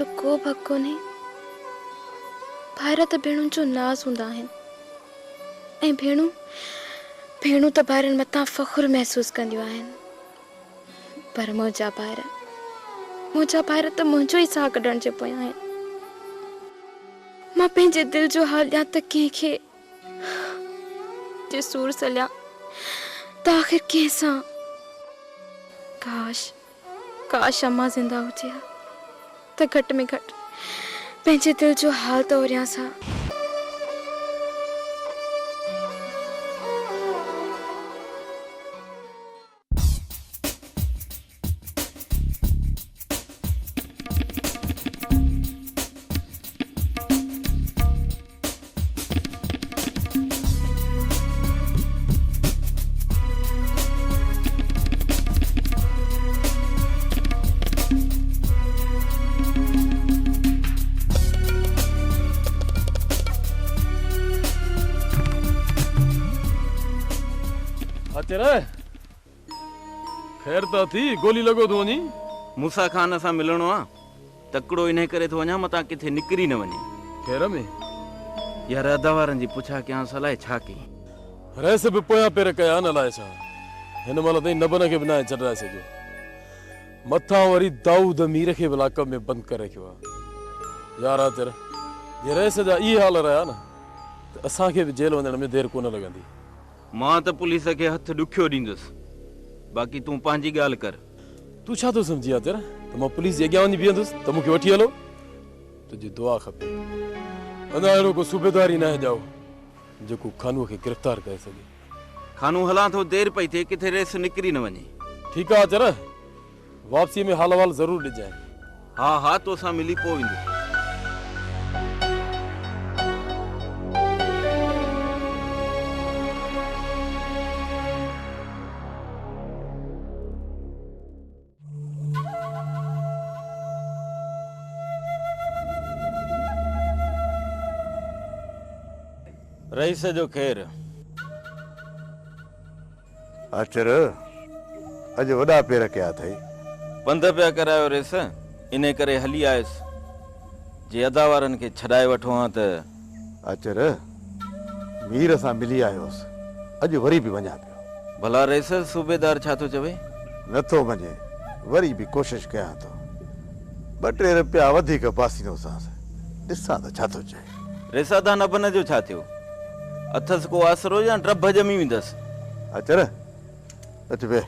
तो को भक्को नहीं भाईरा तो भेणुनि जो नाज़ हूंदा आहिनि ऐं भेणूं त भाइरनि मथां फ़ख़्रु महसूस कंदियूं आहिनि पर मुंहिंजा भाइर त मुंहिंजो ई साह कढण जे पोयां आहिनि। मां पंहिंजे दिल जो हाल ॾियां त कंहिंखे जे सूर सलियां त आख़िर कंहिंसां काश अम्मा ज़िंदा हुजे हा त घटि में घटि पंहिंजे दिल जो हाल त ओरियां सां। खैर तो थी गोली लगो तो वनी मूसा खान सां मिलणो आ तकड़ो इन्हे करे तो वञा मता किथे निकरी न वञे। खैर में यार अदावारनि जी पुछा कयां सलाह छा की रैस भी पोया पेर कया न लाए छा हिन महिल ताईं नबन खे बिना छॾाए सघियो मथा वरी दाऊद मीर खे ब्लाक में बंद करे रखियो आहे। यार तेर ये रैस जा ई हाल रहा न त असांखे भी जेल वञण में देर कोन लॻंदी। मां त पुलिस खे हथ ॾुखियो ॾींदुसि बाक़ी तूं पंहिंजी ॻाल्हि कर। तू छा थो सम्झी आहे तेरा त मां पुलिस जे अॻियां वञी बीहंदुसि त मूंखे वठी हलो तुंहिंजी दुआ खपे। अञा अहिड़ो को सूबेदार ई न आहे ॼाओ जेको खानूअ खे गिरफ़्तार करे सघे। खानू हलां थो देर पई थिए किथे रेस निकिरी न वञे। ठीकु आहे तेरा वापसी में हाल अहवाल ज़रूरु ॾिजांइ। हा तोसां मिली पोइ ईंदुसि। रईस जो ख़ैर अचर अॼु वॾा पेर कया अथई। पंध पिया करायो रेस इन करे हली आयुसि जे अदावारनि खे छॾाए वठो हा त। अचर मीर सां मिली आयोसि अॼु वरी बि वञा पियो। भला रेस सूबेदार छा थो चवे? नथो वञे वरी बि कोशिश कयां थो 2-3 रुपया वधीक पासींदोसांसि ॾिसां त छा थो चए। रेसादा नबन जो छा थियो अथसि को आसरो या टब जमी वेंदसि। अचर अच बे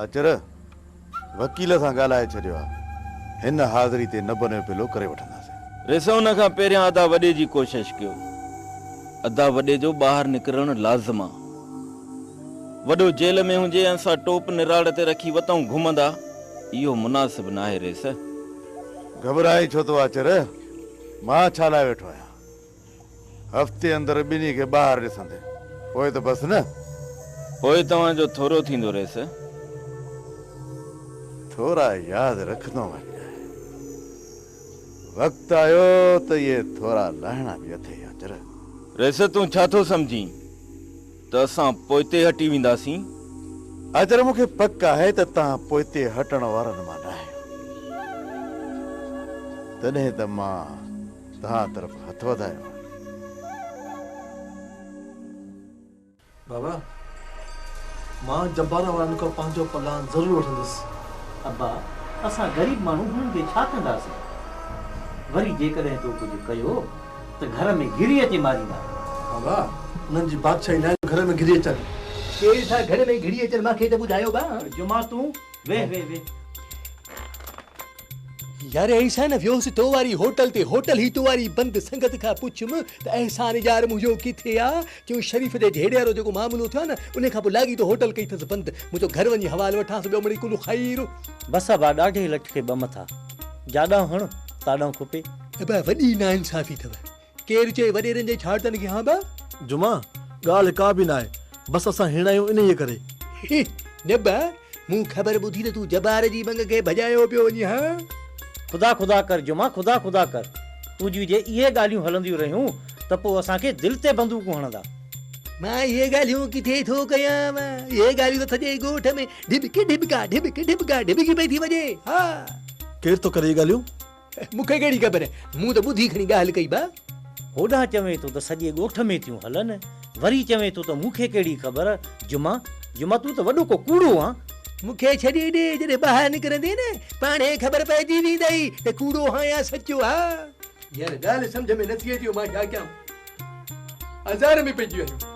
अचर वकील सां ॻाल्हाए छॾियो आहे हिन हाज़िरी ते 90 रुपयो करे वठंदासीं। रेस उन खां पहिरियां अदा वॾे जी कोशिश कयो। अदा वॾे जो ॿाहिरि निकिरणु लाज़िम आहे। वॾो जेल में हुजे ऐं असां टोप निराड़ ते रखी वतऊं घुमंदा इहो मुनासिब न आहे। रेस घबराई छो तो अचर मां छा लाइ वेठो आहियां हफ़्ते अंदरि ॿिन्ही खे ॿाहिरि ॾिसंदे पोइ त बसि न। पोइ तव्हांजो थोरो थींदो रेस। थोरा यादि रखंदो वञ वक़्तु आयो त इहे थोरा लहणा बि अथई। अचर रेस तूं छा थो सम्झी त असां पोइते हटी वेंदासीं? अचर मूंखे पक आहे त तव्हां पोइते हटण वारनि मां न आहियो तॾहिं त मां तव्हां तरफ़ हथ वधायो। बाबा मां जब्बार वारनि खां पंहिंजो प्लान ज़रूरु वठंदुसि। अब्बा असां ग़रीब माण्हू हुननि खे छा कंदासीं? वरी जेकॾहिं तूं कुझु कयो त घर में घिरी अची मारींदा। बाबा उन्हनि जी बादशाही न घर में घिरी अचनि। केरु छा घर में घिरी अचनि मूंखे त ॿुधायो बा। जुमा तूं वे यार ऐसा न वियोसि तो वारी होटल ते होटल ही तो वारी बंद संगत खां पुछुमि त एहसान यार मुंहिंजो किथे आ क्यों शरीफ़ जे ढेरे वारो जेको मामलो थियो न उन खां पोइ लागी तो होटल कई अथसि बंदि। मुंहिंजो घर वञी हवाल वठांसि ॿियो मिड़ी कुल ख़ैर। बस अबा ॾाढे लठ खे ॿ मथा जाॾां हण ताॾां खुपे। अबा वॾी नाइंसाफ़ी अथव केरु चए वॾेरनि जे छाड़तनि खे। हाँ बा जुमा ॻाल्हि का बि न आहे बसि असां हिण आहियूं इन जे करे। न बा मूं ख़बर ॿुधी त तूं जबार जी मंग खे भॼायो पियो वञी। हाँ खुदा कर जुमा खुदा कर तुंहिंजी जे इहे ॻाल्हियूं हलंदियूं रहियूं त पोइ असांखे दिलि ते बंदूकूं हणंदा। मां ये ॻाल्हियूं किथे थो कयां ये ॻाल्हियूं त सॼे ॻोठ में ढिबकी ढिबकी पई थी वञे हा केर तो करे ये ॻाल्हियूं? मूंखे कहिड़ी ख़बर मूं त ॿुधी खणी ॻाल्हि कई बा होॾां चवे थो त सॼे ॻोठ में थियूं हलनि, वरी चवे थो त मूंखे कहिड़ी ख़बर। जुमा जुमा तूं त वॾो को कूड़ो आ। मूंखे छॾे ॾे, जॾहिं ॿाहिरि निकिरंदे न पाणे ख़बर पइजी वेंदई त कूड़ो हा या सचो हा। यार ॻाल्हि सम्झ में नथी अचे मां छा कयां, हज़ार में पइजी वियो।